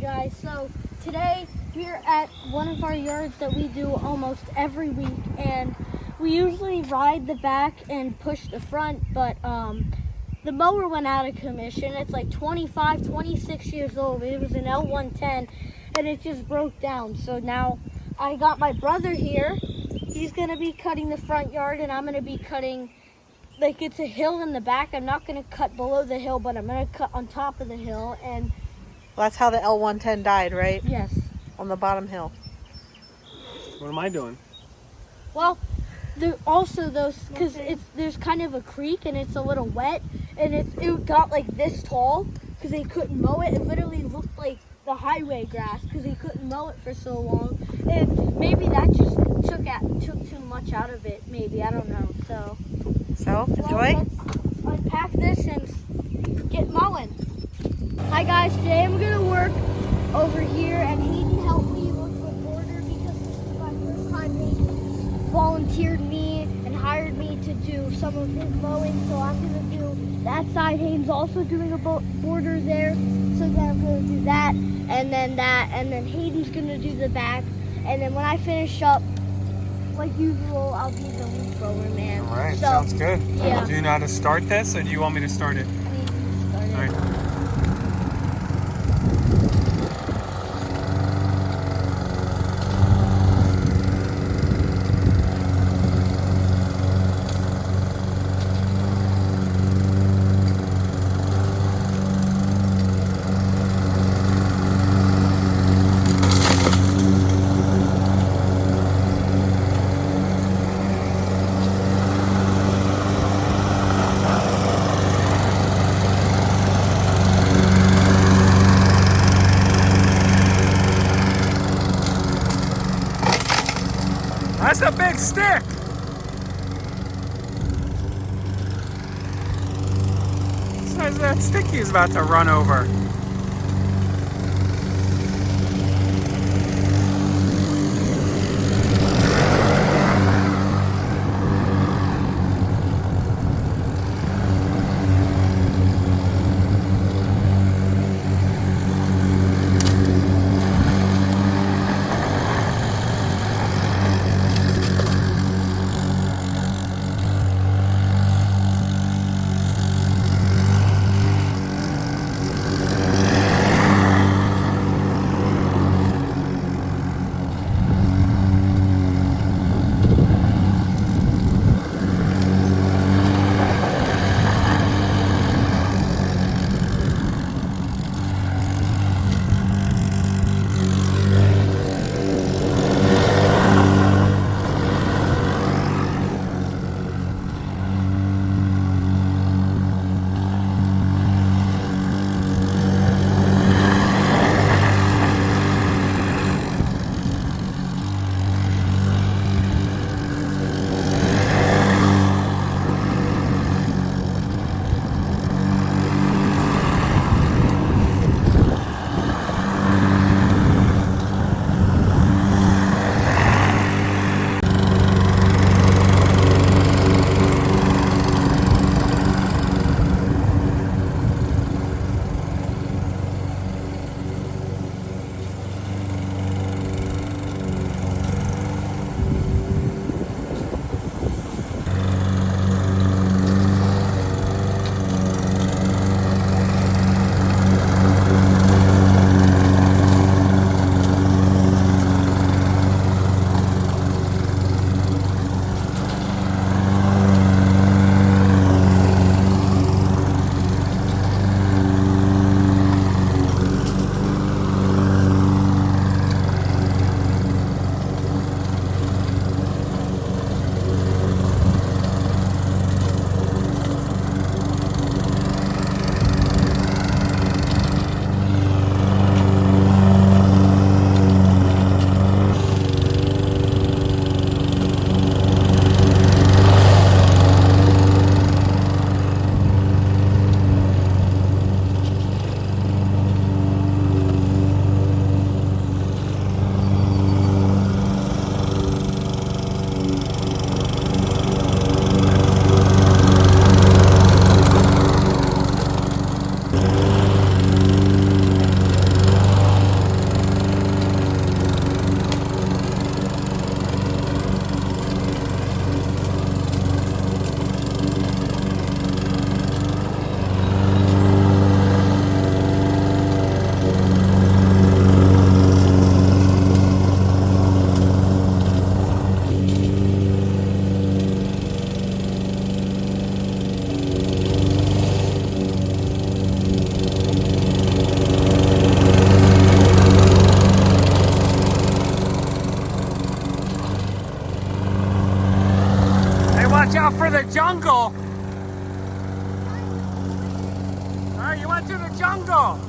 guys, so today we're at one of our yards that we do almost every week, and we usually ride the back and push the front, but the mower went out of commission. It's like 25, 26 years old. It was an L110 and it just broke down. So now I got my brother here. He's gonna be cutting the front yard and I'm gonna be cutting, like, it's a hill in the back. I'm not gonna cut below the hill, but I'm gonna cut on top of the hill. And well, that's how the L110 died, right? yes. On the bottom hill. What am I doing? Well, also those, because there's kind of a creek and it's a little wet, and it got like this tall because they couldn't mow it. It literally looked like the highway grass because they couldn't mow it for so long, and maybe that just took too much out of it. Maybe, I don't know. So enjoy. Let's unpack this and get mowing. Hi guys, today I'm gonna work over here, and Hayden helped me look for border because this is my first time. Hayden volunteered me and hired me to do some of his mowing, so I'm gonna do that side. Hayden's also doing a border there, so then I'm gonna do that, and then Hayden's gonna do the back, and then when I finish up, like usual, I'll be the leaf blower man. All right, so, sounds good. Yeah. Do you know how to start this, or do you want me to start it? I need to start it. All right. That's a big stick! What size is that stick he's about to run over? jungle. All right, you went through the jungle.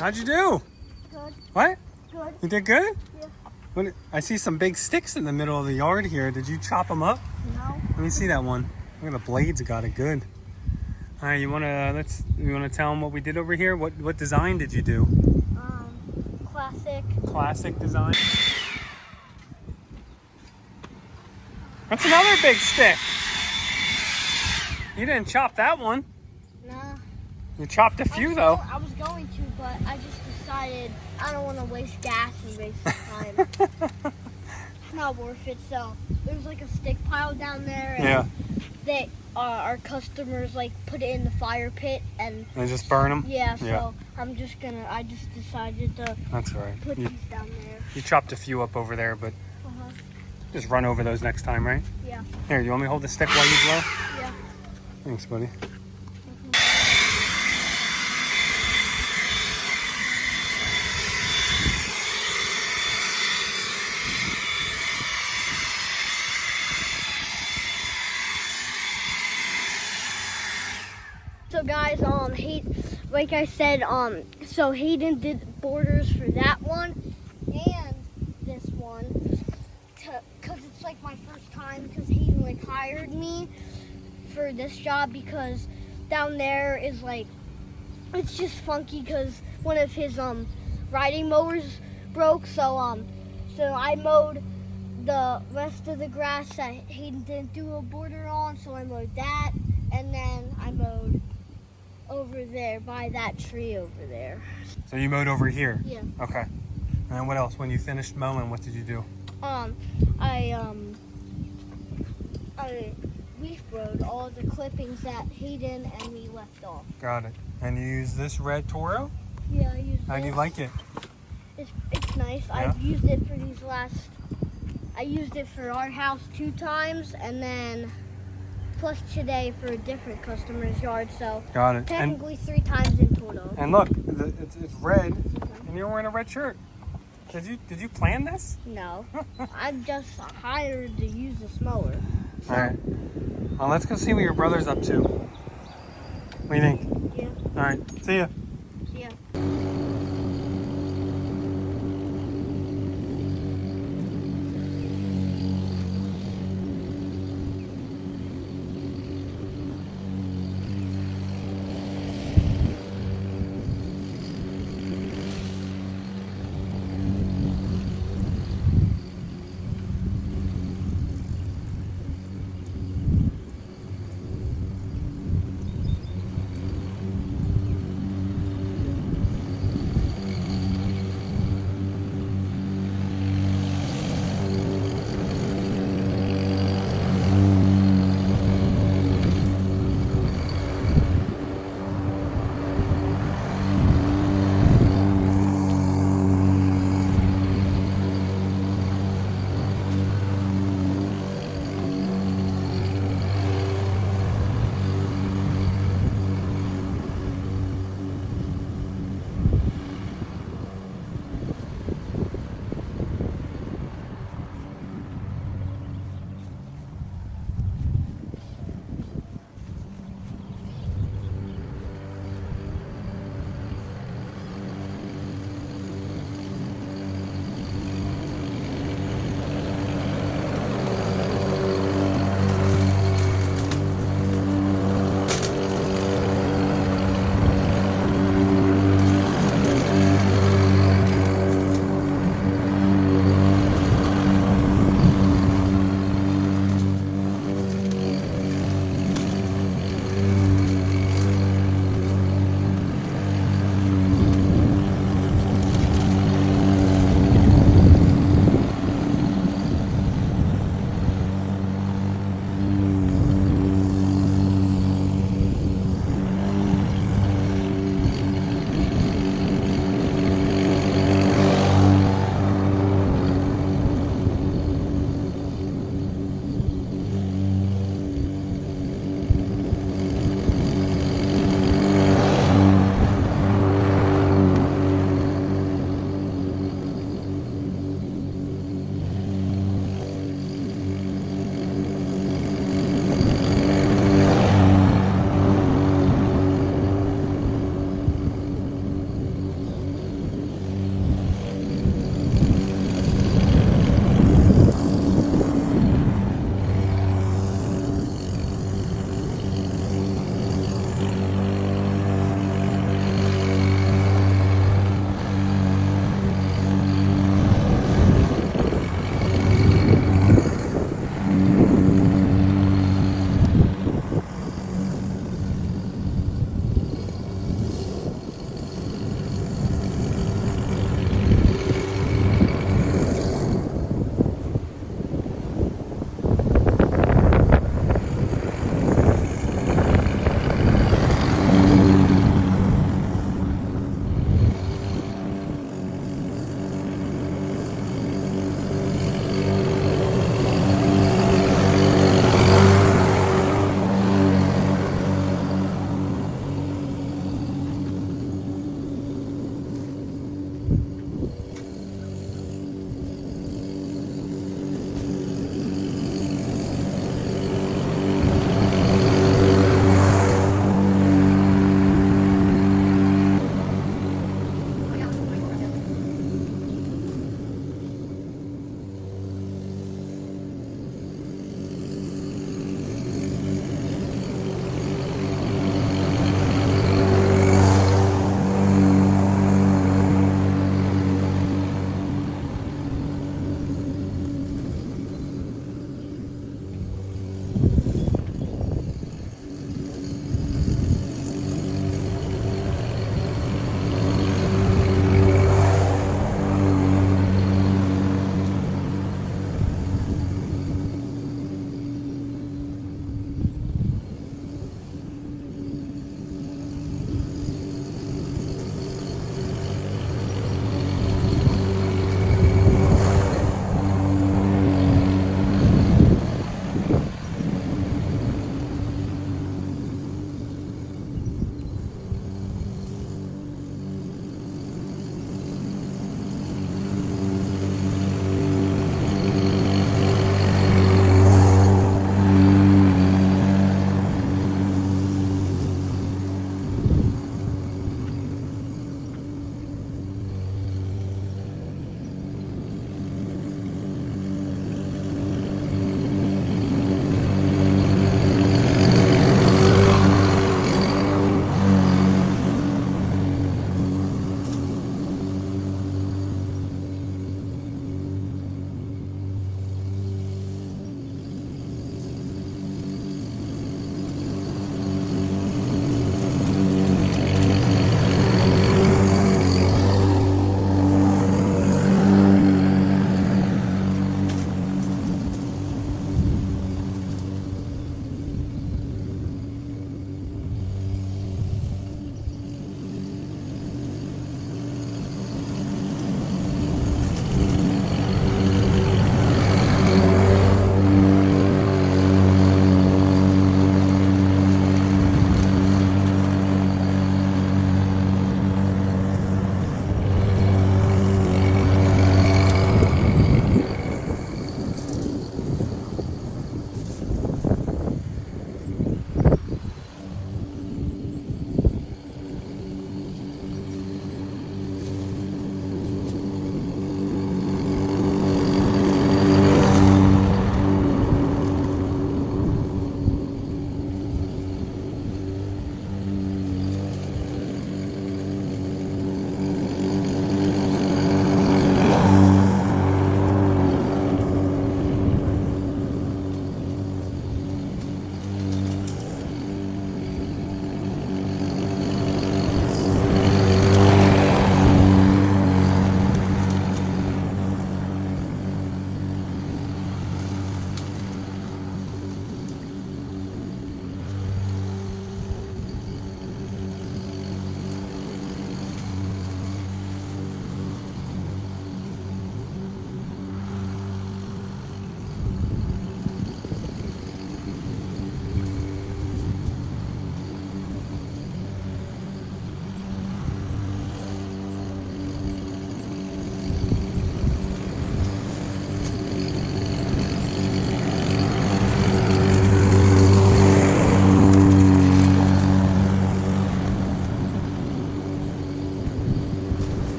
How'd you do? Good. What? Good. You did good? Yeah. What, I see some big sticks in the middle of the yard here. Did you chop them up? No. Let me see that one. Look at the blades, got it good. All right, you wanna tell them what we did over here? What design did you do? Classic. Classic design. That's another big stick. You didn't chop that one. Nah. You chopped a few though. I was going to, but I just decided I don't want to waste gas and waste time. It's not worth it. So there's like a stick pile down there. And Yeah. They our customers like put it in the fire pit and just burn them? Yeah. So Yeah. I just decided to That's all right. put these down there. You chopped a few up over there, but Uh-huh. just run over those next time, right? Yeah. Here, you want me to hold the stick while you blow? Yeah. Thanks, buddy. So guys, like I said, so Hayden did borders for that one and this one, cause it's like my first time, cause Hayden like hired me for this job because down there is like, it's just funky cause one of his riding mowers broke, so I mowed the rest of the grass that Hayden didn't do a border on, so I mowed that, and then I mowed over there by that tree over there. So you mowed over here? Yeah. Okay. And what else? When you finished mowing, what did you do? I leaf rode all the clippings that Hayden and me left off. Got it. And you use this red Toro? Yeah, I used How do you this. like it? It's nice. Yeah? I've used it for I used it for our house 2 times, and then plus today for a different customer's yard, so Got it. technically 3 times in total. And look, it's red, and you're wearing a red shirt. Did you plan this? No, I'm just hired to use this mower. So, All right. Well, let's go see what your brother's up to. What do you think? Yeah. All right. See ya. See ya.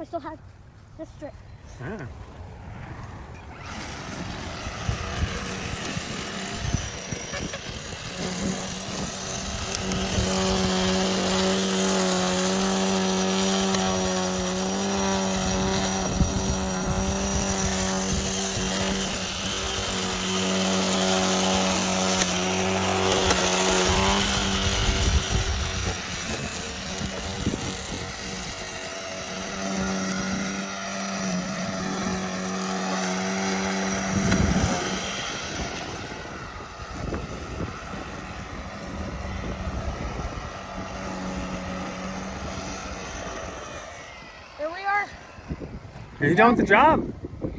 still have this strip. Yeah. Here we are. Are you done with the job?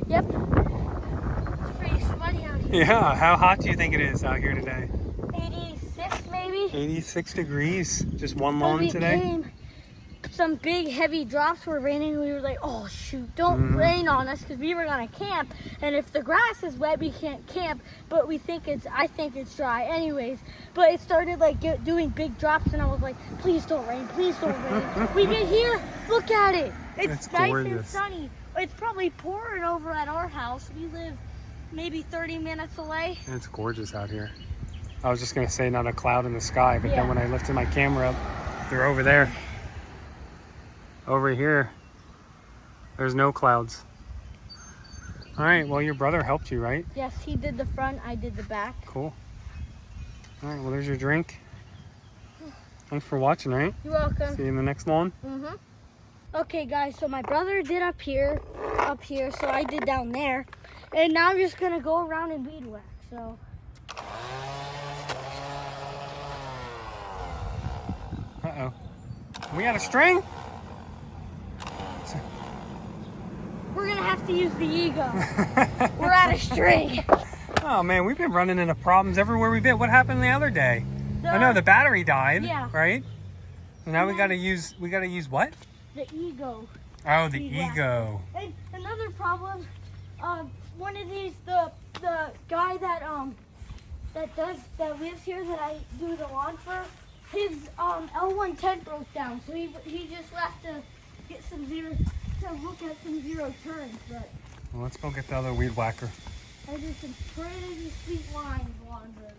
Yep. It's pretty sweaty out here. Yeah. How hot do you think it is out here today? 86 maybe. 86 degrees. Just one But lawn we today? came, some big heavy drops were raining. We were like, oh shoot, don't rain on us, because we were gonna camp. And if the grass is wet, we can't camp. But I think it's dry anyways. But it started like doing big drops, and I was like, please don't rain, please don't rain. We get here, look at it. It's nice and gorgeous. sunny. It's probably pouring over at our house. We live maybe 30 minutes away. It's gorgeous out here. I was just gonna say not a cloud in the sky, but Yeah. then when I lifted my camera up, they're over there. Over here, there's no clouds. All right, well, your brother helped you, right? Yes, he did the front, I did the back. Cool. All right, well, there's your drink. Thanks for watching, all right? You're welcome. See you in the next lawn. Okay guys, so my brother did up here, so I did down there. And now I'm just gonna go around and weed whack, so. Uh-oh. We got a string? We're gonna have to use the ego. We're out of string. Oh man, we've been running into problems everywhere we've been. What happened the other day? I know the battery died, Yeah. right? So now And we gotta use what? The ego. Oh, the Yeah. ego. And another problem, one of these, the guy that lives here that I do the lawn for, his L110 broke down, so he just left to get some look at some zero turns. But Well, let's go get the other weed whacker. I did some pretty sweet lines along the